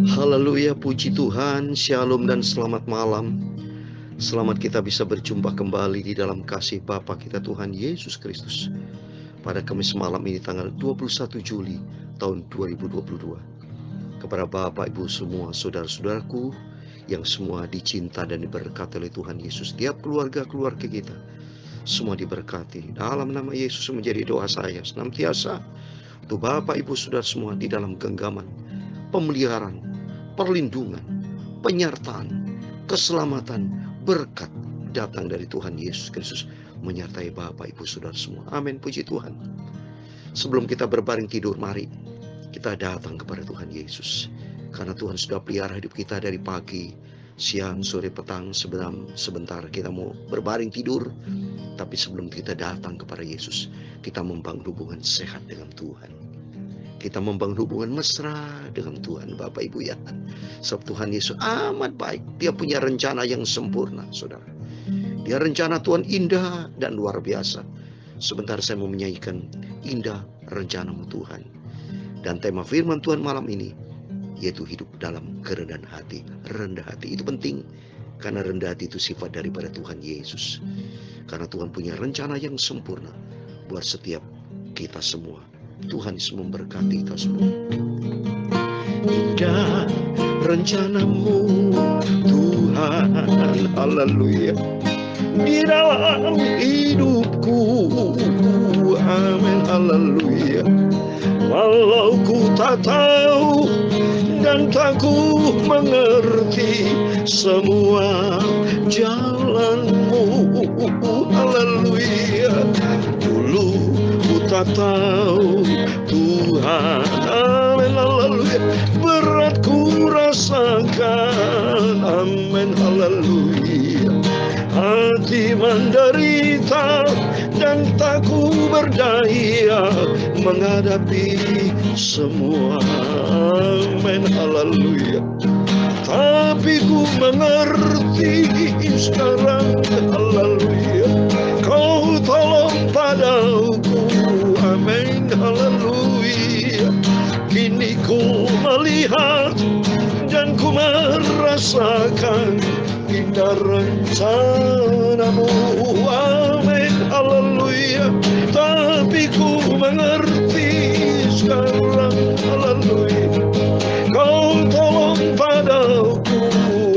Haleluya, puji Tuhan, shalom dan selamat malam. Selamat kita bisa berjumpa kembali di dalam kasih Bapa kita Tuhan Yesus Kristus pada Kamis malam ini tanggal 21 Juli tahun 2022. Kepada Bapak, Ibu semua, saudara-saudaraku yang semua dicinta dan diberkati oleh Tuhan Yesus, setiap keluarga-keluarga kita semua diberkati. Dalam nama Yesus menjadi doa saya senantiasa untuk Bapak, Ibu, saudara semua di dalam genggaman, pemeliharaan, perlindungan, penyertaan, keselamatan, berkat datang dari Tuhan Yesus Kristus menyertai Bapak, Ibu, saudara semua. Amin, puji Tuhan. Sebelum kita berbaring tidur, mari kita datang kepada Tuhan Yesus, karena Tuhan sudah pelihara hidup kita dari pagi, siang, sore, petang. Sebentar kita mau berbaring tidur, tapi sebelum kita datang kepada Yesus, kita membangun hubungan sehat dengan Tuhan. Kita membangun hubungan mesra dengan Tuhan, Bapak Ibu ya. Sebab Tuhan Yesus amat baik. Dia punya rencana yang sempurna, saudara. Dia rencana Tuhan indah dan luar biasa. Sebentar saya mau menyanyikan indah rencanamu Tuhan. Dan tema firman Tuhan malam ini yaitu hidup dalam kerendahan hati. Rendah hati itu penting, karena rendah hati itu sifat daripada Tuhan Yesus. Karena Tuhan punya rencana yang sempurna buat setiap kita semua. Tuhan Yesus memberkati kita semua. Indah rencanamu Tuhan, haleluya, di dalam hidupku, amin, haleluya. Walau ku tak tahu dan tak ku mengerti semua jalanmu, haleluya. Dulu ku tak tahu Tuhan, amin, haleluya. Berat ku rasakan, amin, haleluya. Hati menderita dan tak ku berdaya menghadapi semua, amin, haleluya. Tapi ku mengerti sekarang, haleluya. Kau tolong padaku, amin, haleluya. Kini ku melihat dan ku merasakan indah rencanamu, amin, haleluya. Tapi ku mengerti sekarang, haleluya. Kau tolong padaku,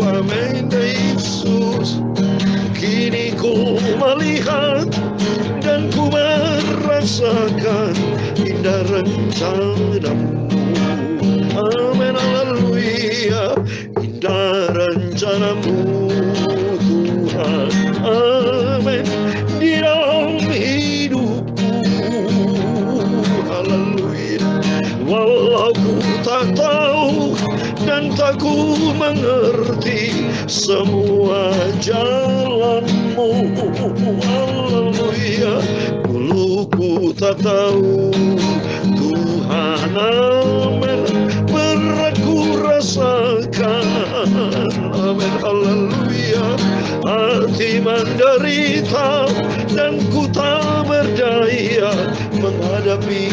amin, Yesus. Kini ku melihat dan ku merasakan indah rencanamu, amin, haleluya. Indah rencanamu Tuhan, amin, di dalam hidupku, haleluya. Walau ku tak tahu dan tak ku mengerti semua jalanmu, haleluya. Dulu ku tak tahu Tuhan, amin, berat ku rasakan, amin, haleluya. Hati menderita dan ku tak berdaya menghadapi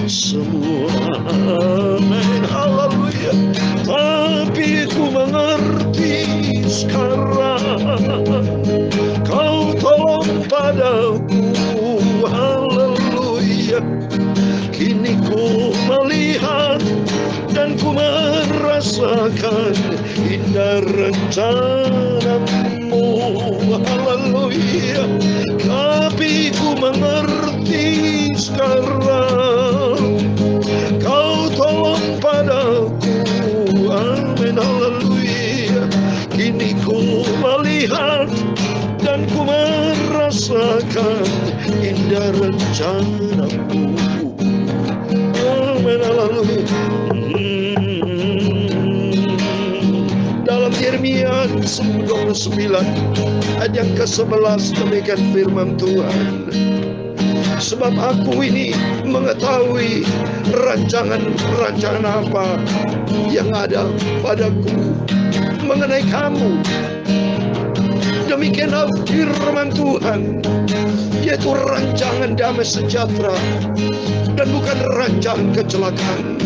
semua, amin, haleluya. Tapi ku mengerti sekarang, kau tolong padaku, haleluya. Kini ku melihat dan ku merasakan indah rencanamu, haleluya. Tapi ku mengerti sekarang, kau tolong padaku, amin, haleluya. Kini ku melihat dan ku merasakan indah rencanamu, amin, haleluya. Dalam Yeremia 29 ayat yang ke-11 demikian firman Tuhan. Sebab aku ini mengetahui rancangan-rancangan apa yang ada padaku mengenai kamu. Demikianlah firman Tuhan, yaitu rancangan damai sejahtera dan bukan rancangan kecelakaan,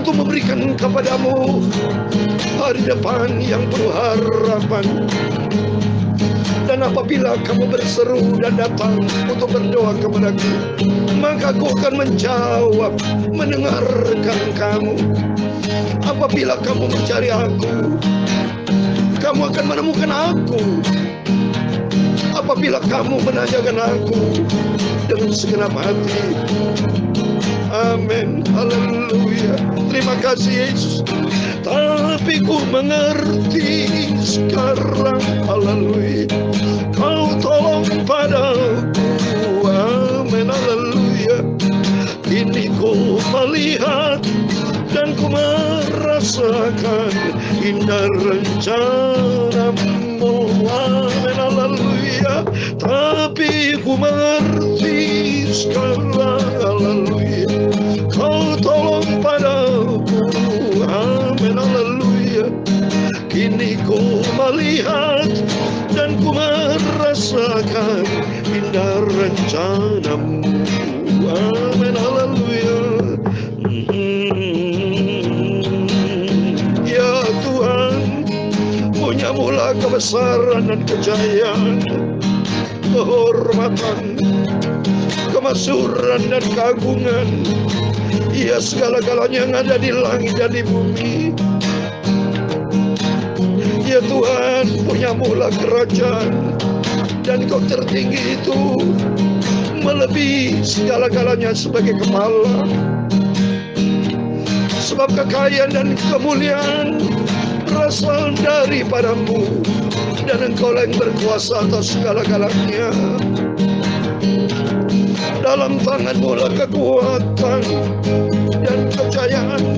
untuk memberikan kepadamu hari depan yang penuh harapan. Dan apabila kamu berseru dan datang untuk berdoa kepadaku, maka aku akan menjawab, mendengarkan kamu. Apabila kamu mencari aku, kamu akan menemukan aku. Apabila kamu menanyakan aku dengan segenap hati. Amin. Haleluya. Terima kasih Yesus. Tapi ku mengerti sekarang. Haleluya. Kau tolong padaku. Amin. Haleluya. Kini ku melihat dan ku merasakan indah rencanamu. Amin. Haleluya. Tapi ku mengerti sekarang. Haleluya. Kau tolong padaku. Amin. Haleluya. Kini ku melihat dan ku merasakan indah rencanamu. Amin. Haleluya. Ya Tuhan, punyamulah kebesaran dan kejayaan, kehormatan, kemasyhuran dan keagungan. Ya, segala-galanya yang ada di langit dan di bumi. Ya Tuhan, punyamulah kerajaan, dan Kau tertinggi itu melebihi segala-galanya sebagai kepala. Sebab kekayaan dan kemuliaan berasal daripadamu, dan Engkau yang berkuasa atas segala-galanya. Dalam tangan-Mu lah kekuatan dan kejayaan.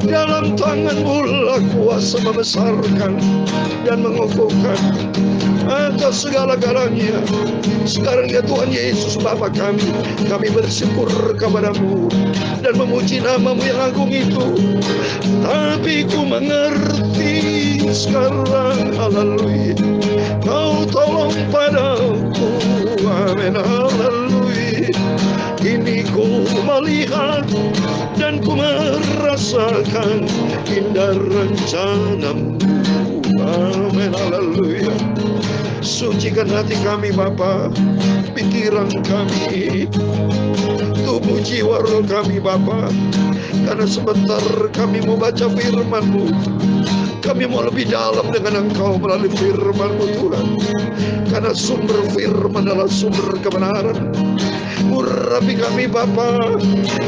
Dalam tangan-Mu lah kuasa membesarkan dan mengukuhkan atas segala-galanya. Sekarang ya Tuhan Yesus Bapa kami bersyukur kepada-Mu dan memuji nama-Mu yang agung itu. Tapi ku mengerti sekarang. Haleluya. Kau tolong padaku. Amin. Haleluya. Kini ku melihat dan ku merasakan indah rencana-Mu. Amin. Haleluya. Sucikan hati kami Bapa, pikiran kami, tubuh jiwa roh kami Bapa. Karena sebentar kami mau baca firman-Mu, kami mau lebih dalam dengan Engkau melalui firman-Mu Tuhan. Karena sumber firman adalah sumber kebenaran. Urapi kami Bapa,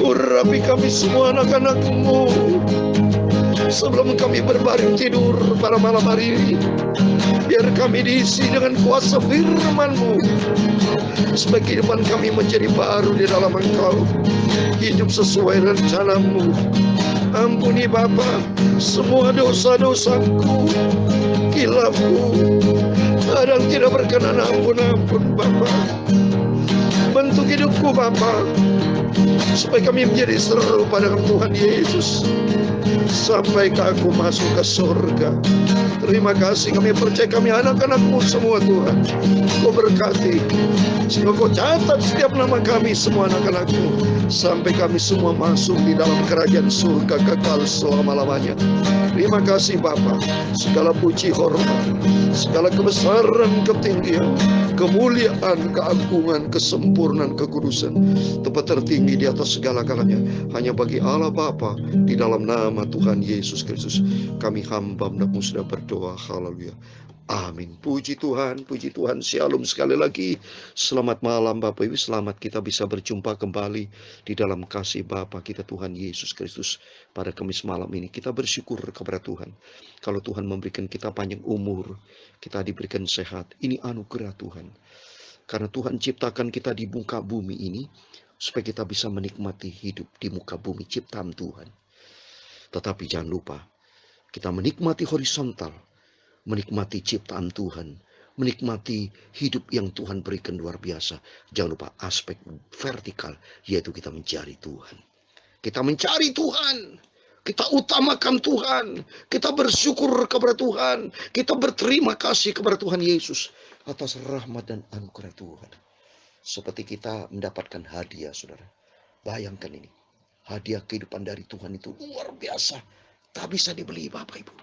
urapi kami semua anak-anak-Mu. Sebelum kami berbaring tidur pada malam hari ini, biar kami diisi dengan kuasa firman-Mu, supaya kehidupan kami menjadi baru di dalam Engkau, hidup sesuai rencana-Mu. Ampuni Bapa semua dosa-dosaku, kilafku, ada yang tidak berkenan. Ampun Bapa. Bentuk hidupku Bapa, supaya kami menjadi seru pada Tuhan Yesus, sampai aku masuk ke surga. Terima kasih, kami percaya kami anak-anak-Mu semua Tuhan. Kau berkati, sehingga Kau catat setiap nama kami semua anak-anak-Mu, sampai kami semua masuk di dalam kerajaan surga kekal selama-lamanya. Terima kasih Bapa. Segala puji hormat, segala kebesaran, ketinggian, kemuliaan, keagungan, kesempurnaan, kekudusan, tempat tertinggi di atas segala-galanya hanya bagi Allah Bapa, di dalam nama Tuhan Yesus Kristus. Kami hamba-Mu sudah berdoa. Haleluya. Amin. Puji Tuhan, puji Tuhan. Shalom sekali lagi. Selamat malam Bapak Ibu. Selamat kita bisa berjumpa kembali di dalam kasih Bapa kita Tuhan Yesus Kristus. Pada Kamis malam ini kita bersyukur kepada Tuhan. Kalau Tuhan memberikan kita panjang umur, kita diberikan sehat, ini anugerah Tuhan. Karena Tuhan ciptakan kita di muka bumi ini, supaya kita bisa menikmati hidup di muka bumi ciptaan Tuhan. Tetapi jangan lupa, kita menikmati horizontal, menikmati ciptaan Tuhan, menikmati hidup yang Tuhan berikan luar biasa. Jangan lupa aspek vertikal, yaitu kita mencari Tuhan. Kita mencari Tuhan, kita utamakan Tuhan, kita bersyukur kepada Tuhan, kita berterima kasih kepada Tuhan Yesus atas rahmat dan anugerah Tuhan. Seperti kita mendapatkan hadiah, saudara. Bayangkan ini, Hadiah kehidupan dari Tuhan itu luar biasa. Tak bisa dibeli Bapak Ibu.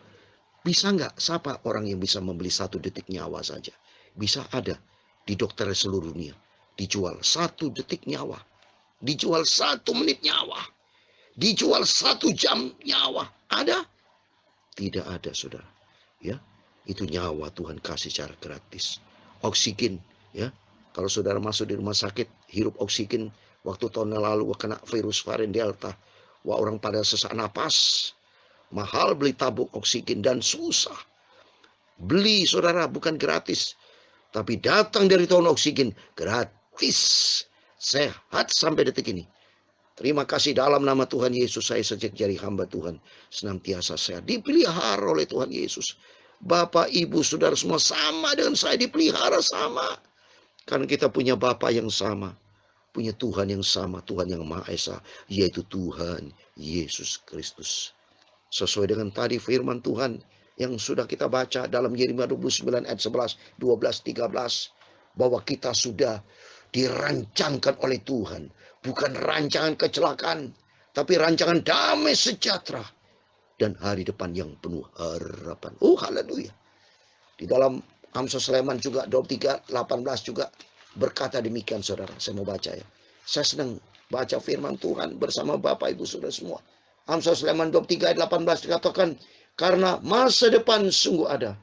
Bisa nggak? Siapa orang yang bisa membeli 1 detik nyawa saja? Bisa ada di dokter seluruh dunia. Dijual 1 detik nyawa. Dijual 1 menit nyawa. Dijual 1 jam nyawa. Ada? Tidak ada, saudara. Ya, itu nyawa Tuhan kasih secara gratis. Oksigen, ya. Kalau saudara masuk di rumah sakit, hirup oksigen. Waktu tahun lalu kena virus varian Delta. Wah, orang pada sesak napas. Mahal beli tabung oksigen dan susah. Beli, saudara, bukan gratis. Tapi datang dari tahun oksigen, gratis. Sehat sampai detik ini. Terima kasih dalam nama Tuhan Yesus, saya sejak jadi hamba Tuhan senantiasa sehat. Dipelihara oleh Tuhan Yesus. Bapak, Ibu, saudara semua sama dengan saya, dipelihara sama. Karena kita punya Bapa yang sama. Punya Tuhan yang sama, Tuhan yang Maha Esa, yaitu Tuhan Yesus Kristus. Sesuai dengan tadi firman Tuhan yang sudah kita baca dalam Yeremia 29 ayat 11, 12, 13. Bahwa kita sudah dirancangkan oleh Tuhan. Bukan rancangan kecelakaan, tapi rancangan damai sejahtera dan hari depan yang penuh harapan. Oh, haleluya. Di dalam Amsal Sulaiman juga 23:18 juga berkata demikian, saudara. Saya mau baca ya. Saya senang baca firman Tuhan bersama Bapak Ibu saudara semua. Amsal Sulaiman 23:18 dikatakan, karena masa depan sungguh ada,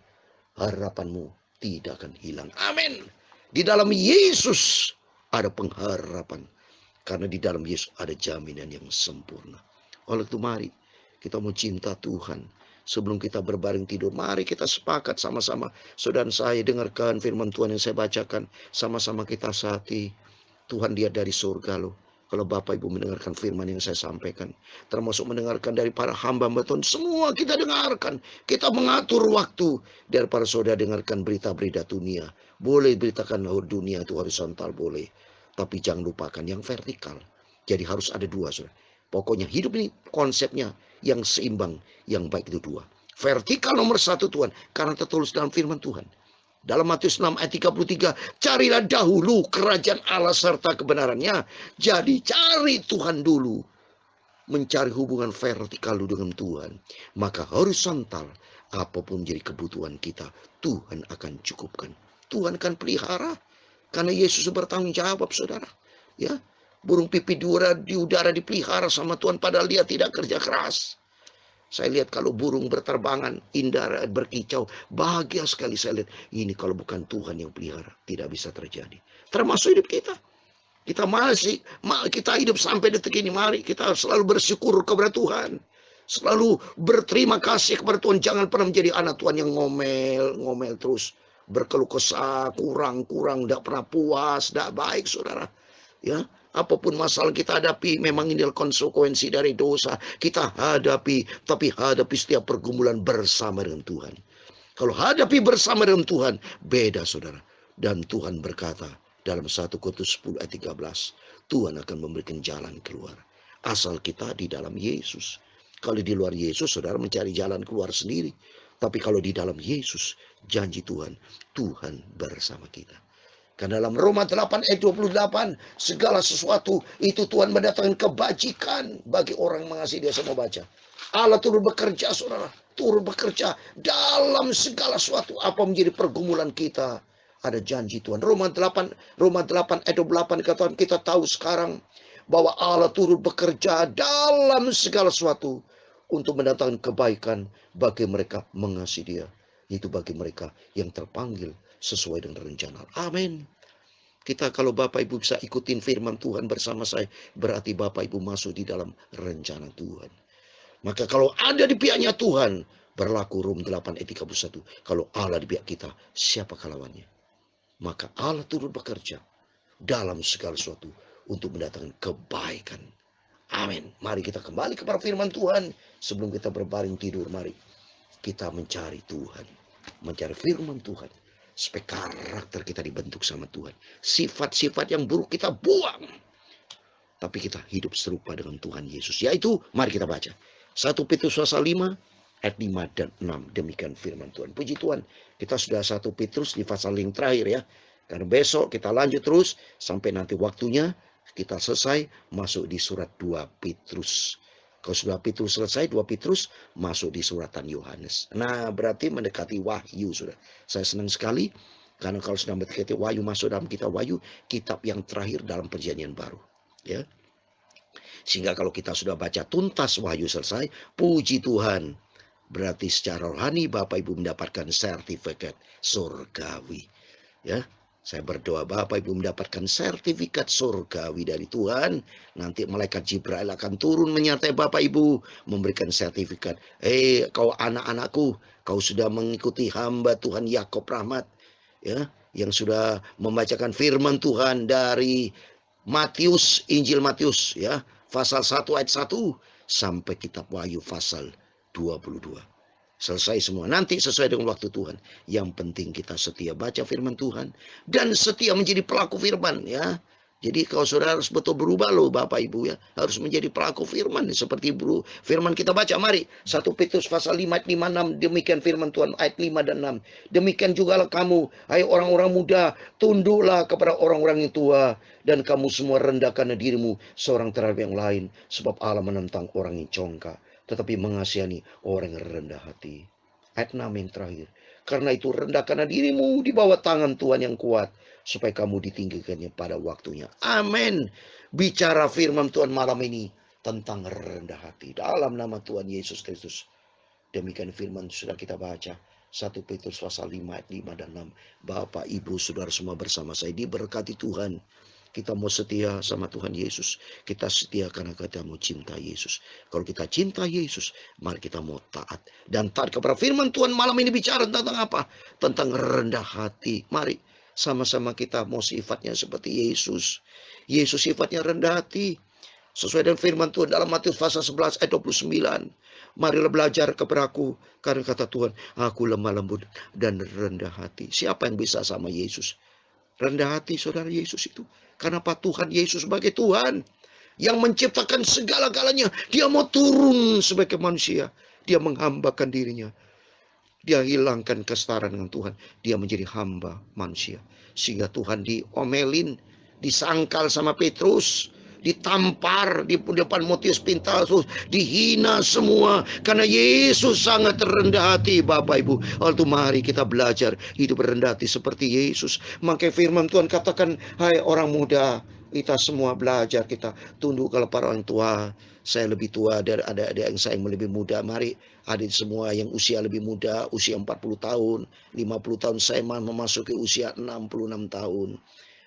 harapanmu tidak akan hilang. Amin. Di dalam Yesus ada pengharapan. Karena di dalam Yesus ada jaminan yang sempurna. Oleh itu mari kita mau cinta Tuhan. Sebelum kita berbaring tidur, mari kita sepakat sama-sama. Saudara saya dengarkan firman Tuhan yang saya bacakan. Sama-sama kita sehati. Tuhan lihat dari surga loh. Kalau Bapak Ibu mendengarkan firman yang saya sampaikan. Termasuk mendengarkan dari para hamba-hamba Tuhan. Semua kita dengarkan. Kita mengatur waktu. Daripada saudara dengarkan berita-berita dunia. Boleh beritakan dunia itu horizontal, boleh. Tapi jangan lupakan yang vertikal. Jadi harus ada dua, saudara. Pokoknya hidup ini konsepnya yang seimbang, yang baik itu dua. Vertikal nomor 1 Tuhan. Karena tertulis dalam firman Tuhan. Dalam Matius 6 ayat 33. Carilah dahulu kerajaan Allah serta kebenarannya. Jadi cari Tuhan dulu. Mencari hubungan vertikal dengan Tuhan. Maka horizontal. Apapun jadi kebutuhan kita. Tuhan akan cukupkan. Tuhan akan pelihara. Karena Yesus bertanggung jawab, saudara. Ya, burung pipit di udara dipelihara sama Tuhan, padahal dia tidak kerja keras. Saya lihat kalau burung berterbangan, indah, berkicau, bahagia sekali saya lihat. Ini kalau bukan Tuhan yang pelihara, tidak bisa terjadi. Termasuk hidup kita. Kita hidup sampai detik ini, mari kita selalu bersyukur kepada Tuhan. Selalu berterima kasih kepada Tuhan. Jangan pernah menjadi anak Tuhan yang ngomel terus. Berkeluh kesah, kurang, tidak pernah puas, tidak baik, saudara. Ya, apapun masalah kita hadapi, memang ini adalah konsekuensi dari dosa. Kita hadapi, tapi hadapi setiap pergumulan bersama dengan Tuhan. Kalau hadapi bersama dengan Tuhan, beda, saudara. Dan Tuhan berkata dalam 1 Korintus 10 ayat 13, Tuhan akan memberikan jalan keluar. Asal kita di dalam Yesus. Kalau di luar Yesus, saudara mencari jalan keluar sendiri. Tapi kalau di dalam Yesus, janji Tuhan, Tuhan bersama kita. Karena dalam Roma 8 ayat 28, segala sesuatu itu Tuhan mendatangkan kebajikan bagi orang mengasihi Dia. Saya mau baca. Allah turut bekerja, saudara. Turut bekerja dalam segala sesuatu. Apa menjadi pergumulan kita. Ada janji Tuhan. Roma 8 ayat 28 katakan, kita tahu sekarang bahwa Allah turut bekerja dalam segala sesuatu untuk mendatangkan kebaikan bagi mereka mengasihi Dia. Itu bagi mereka yang terpanggil sesuai dengan rencana. Amin. Kita kalau Bapak Ibu bisa ikutin firman Tuhan bersama saya, berarti Bapak Ibu masuk di dalam rencana Tuhan. Maka kalau ada di pihaknya Tuhan, berlaku Rom 8 ayat 31. Kalau Allah di pihak kita, siapa lawannya? Maka Allah turut bekerja dalam segala sesuatu untuk mendatangkan kebaikan. Amin. Mari kita kembali kepada firman Tuhan. Sebelum kita berbaring tidur, mari kita mencari Tuhan. Mencari firman Tuhan. Supaya karakter kita dibentuk sama Tuhan. Sifat-sifat yang buruk kita buang. Tapi kita hidup serupa dengan Tuhan Yesus. Yaitu, mari kita baca. 1 Petrus pasal 5 ayat 5 dan 6. Demikian firman Tuhan. Puji Tuhan. Kita sudah 1 Petrus di pasal yang terakhir ya. Karena besok kita lanjut terus sampai nanti waktunya Kita selesai, masuk di surat 2 Petrus. Kalau sudah Petrus selesai, 2 Petrus, masuk di suratan Yohanes. Nah, berarti mendekati Wahyu, sudah. Saya senang sekali, karena kalau sudah mendekati Wahyu, masuk dalam kitab Wahyu, kitab yang terakhir dalam perjanjian baru. Ya, sehingga kalau kita sudah baca tuntas Wahyu selesai, puji Tuhan, berarti secara rohani Bapak Ibu mendapatkan sertifikat surgawi. Ya, saya berdoa Bapak Ibu mendapatkan sertifikat surgawi dari Tuhan. Nanti malaikat Jibril akan turun menyertai Bapak Ibu, memberikan sertifikat. Kau anak-anakku, kau sudah mengikuti hamba Tuhan Yakob Rahmat, ya, yang sudah membacakan firman Tuhan dari Matius, Injil Matius, ya, pasal 1 ayat 1 sampai kitab Wahyu pasal 22. Selesai semua. Nanti sesuai dengan waktu Tuhan. Yang penting kita setia baca firman Tuhan dan setia menjadi pelaku firman, ya. Jadi kalau saudara harus betul berubah loh Bapak Ibu, ya. Harus menjadi pelaku firman seperti firman kita baca. Mari 1 Petrus pasal 5 ayat 5 6, demikian firman Tuhan ayat 5 dan 6. Demikian jugalah kamu, hai orang-orang muda, tunduklah kepada orang-orang yang tua, dan kamu semua rendahkan dirimu seorang terhadap yang lain, sebab Allah menentang orang yang congkak, tetapi mengasihani orang yang rendah hati. Ayat 6 yang terakhir. Karena itu rendahkanlah dirimu di bawah tangan Tuhan yang kuat, supaya kamu ditinggikannya pada waktunya. Amin. Bicara firman Tuhan malam ini tentang rendah hati dalam nama Tuhan Yesus Kristus. Demikian firman sudah kita baca 1 Petrus pasal 5 ayat 5 dan 6. Bapak, Ibu, Saudara semua bersama saya diberkati Tuhan. Kita mau setia sama Tuhan Yesus. Kita setia karena kita mau cinta Yesus. Kalau kita cinta Yesus, mari kita mau taat. Dan taat kepada firman Tuhan malam ini bicara tentang apa? Tentang rendah hati. Mari sama-sama kita mau sifatnya seperti Yesus. Yesus sifatnya rendah hati. Sesuai dengan firman Tuhan dalam Matius pasal 11 ayat 29. Marilah belajar kepada aku, karena kata Tuhan, aku lemah lembut dan rendah hati. Siapa yang bisa sama Yesus? Rendah hati saudara Yesus itu. Karena apa? Tuhan Yesus sebagai Tuhan yang menciptakan segala-galanya. Dia mau turun sebagai manusia. Dia menghambakan dirinya. Dia hilangkan kesetaraan dengan Tuhan. Dia menjadi hamba manusia. Sehingga Tuhan diomelin, disangkal sama Petrus, ditampar di depan Matius Pintus, dihina semua karena Yesus sangat rendah hati. Bapak Ibu, waktu mari kita belajar hidup rendah hati seperti Yesus. Maka firman Tuhan katakan, hai orang muda, kita semua belajar, kita tunduk kalau para orang tua. Saya lebih tua dari adik-adik yang saya yang lebih muda. Mari adik semua yang usia lebih muda, usia 40 tahun, 50 tahun, saya memasuki usia 66 tahun.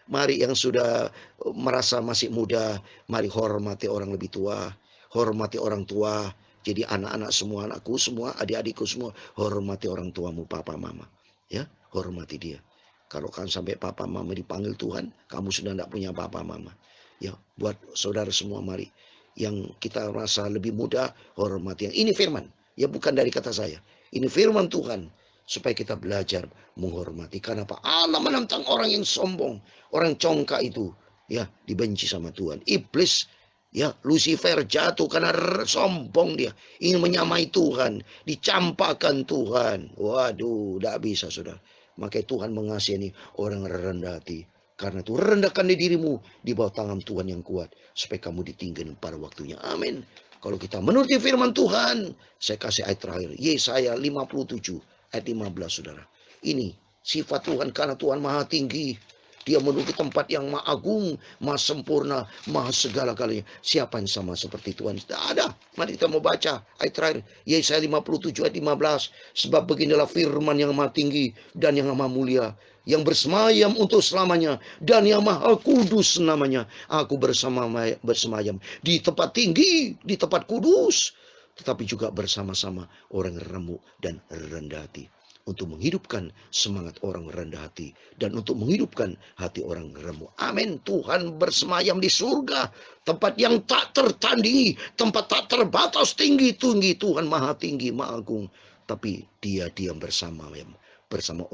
Mari yang sudah merasa masih muda, mari hormati orang lebih tua, hormati orang tua. Jadi anak-anak semua, anakku semua, adik-adikku semua, hormati orang tuamu, papa mama. Ya, hormati dia. Kalau kan sampai papa mama dipanggil Tuhan, kamu sudah tidak punya papa mama. Ya, buat saudara semua mari. Yang kita rasa lebih muda, hormati. Yang ini firman, ya bukan dari kata saya. Ini firman Tuhan. Supaya kita belajar menghormati. Karena apa? Allah menentang orang yang sombong. Orang congkak itu, ya, dibenci sama Tuhan. Iblis, ya, Lucifer jatuh karena sombong dia. Ingin menyamai Tuhan. Dicampakkan Tuhan. Waduh, tidak bisa saudara. Makanya Tuhan mengasihi orang rendah hati. Karena itu rendahkan dirimu di bawah tangan Tuhan yang kuat. Supaya kamu ditinggikan pada waktunya. Amin. Kalau kita menuruti firman Tuhan. Saya kasih ayat terakhir. Yesaya 57 ayat 15 saudara. Ini sifat Tuhan karena Tuhan maha tinggi. Dia menuju tempat yang maha agung, maha sempurna, maha segala-galanya. Siapa yang sama seperti Tuhan? Tidak ada. Mari kita mau baca ayat terakhir. Yesaya 57 ayat 15. Sebab beginilah firman yang maha tinggi dan yang maha mulia, yang bersemayam untuk selamanya, dan yang maha kudus namanya. Aku bersemayam di tempat tinggi, di tempat kudus, tetapi juga bersama-sama orang remuk dan rendah hati, untuk menghidupkan semangat orang rendah hati dan untuk menghidupkan hati orang remuk. Amin. Tuhan bersemayam di surga, tempat yang tak tertandingi, tempat tak terbatas tinggi. Tuhan maha tinggi, maha agung, tapi dia diam bersama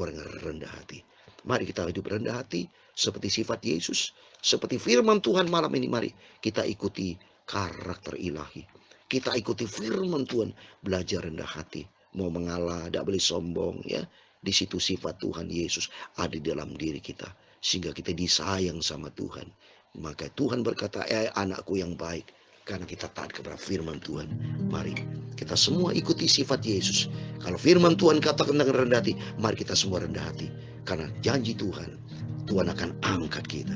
orang rendah hati. Mari kita hidup rendah hati seperti sifat Yesus, seperti firman Tuhan malam ini. Mari kita ikuti karakter ilahi. Kita ikuti firman Tuhan, belajar rendah hati, mau mengalah, tidak boleh sombong, ya. Di situ sifat Tuhan Yesus ada di dalam diri kita, sehingga kita disayang sama Tuhan. Maka Tuhan berkata, anakku yang baik, karena kita taat kepada firman Tuhan. Mari kita semua ikuti sifat Yesus. Kalau firman Tuhan katakan dengan rendah hati, mari kita semua rendah hati. Karena janji Tuhan, Tuhan akan angkat kita.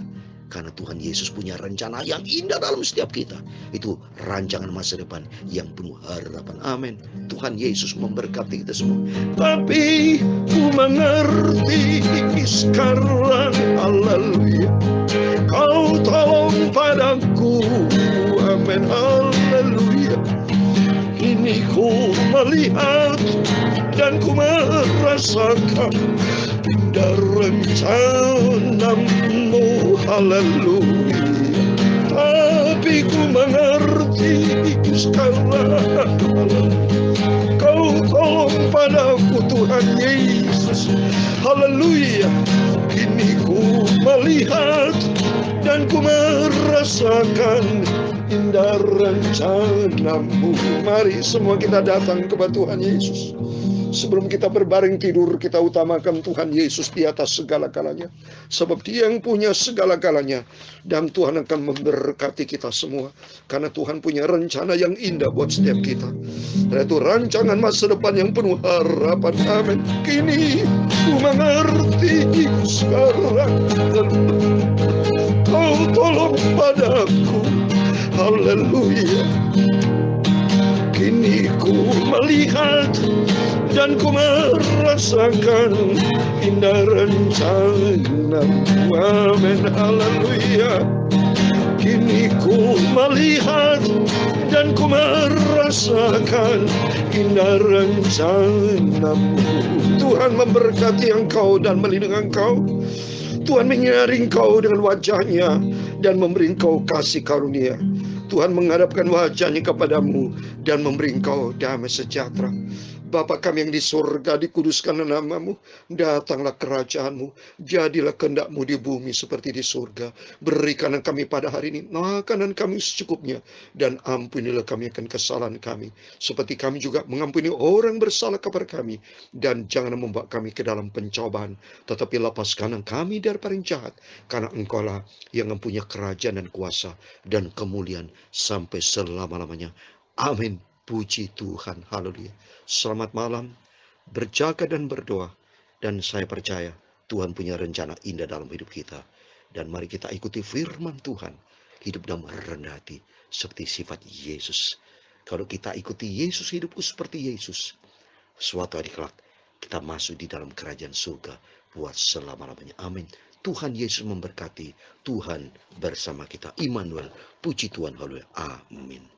Karena Tuhan Yesus punya rencana yang indah dalam setiap kita. Itu rancangan masa depan yang penuh harapan. Amin. Tuhan Yesus memberkati kita semua. Tapi ku mengerti sekarang, haleluya, Kau tolong padaku, amin, haleluya. Kini ku melihat dan ku merasakan indah rencanamu, haleluya. Tapi ku mengerti sekarang, Kau tolong padaku Tuhan Yesus, haleluya. Kini ku melihat dan ku merasakan indah rencanamu. Mari semua kita datang kepada Tuhan Yesus. Sebelum kita berbaring tidur, kita utamakan Tuhan Yesus di atas segala-galanya. Sebab Dia yang punya segala-galanya. Dan Tuhan akan memberkati kita semua. Karena Tuhan punya rencana yang indah buat setiap kita. Yaitu rancangan masa depan yang penuh harapan. Amin. Kini ku mengerti sekarang. Kau tolong padaku, haleluya. Kini ku melihat dan ku merasakan indah rencanamu, amin, haleluya. Kini ku melihat dan ku merasakan indah rencanamu. Tuhan memberkati engkau dan melindungi engkau. Tuhan menyinari engkau dengan wajah-Nya dan memberi engkau kasih karunia. Tuhan menghadapkan wajah-Nya kepadamu dan memberi engkau damai sejahtera. Bapa kami yang di surga, dikuduskanlah namamu, datanglah kerajaan-Mu, jadilah kehendak-Mu di bumi seperti di surga. Berikanlah kami pada hari ini makanan kami secukupnya, dan ampunilah kami akan kesalahan kami, seperti kami juga mengampuni orang bersalah kepada kami. Dan jangan membawa kami ke dalam pencobaan, tetapi lepaskan kami daripada yang jahat, karena Engkau-lah yang mempunyai kerajaan dan kuasa dan kemuliaan sampai selama-lamanya. Amin. Puji Tuhan, haleluya. Selamat malam, berjaga dan berdoa. Dan saya percaya Tuhan punya rencana indah dalam hidup kita. Dan mari kita ikuti firman Tuhan, hidup dalam rendah hati seperti sifat Yesus. Kalau kita ikuti Yesus, hidupku seperti Yesus, suatu hari kelak kita masuk di dalam kerajaan surga buat selama-lamanya. Amin. Tuhan Yesus memberkati. Tuhan bersama kita. Immanuel. Puji Tuhan, haleluya. Amin.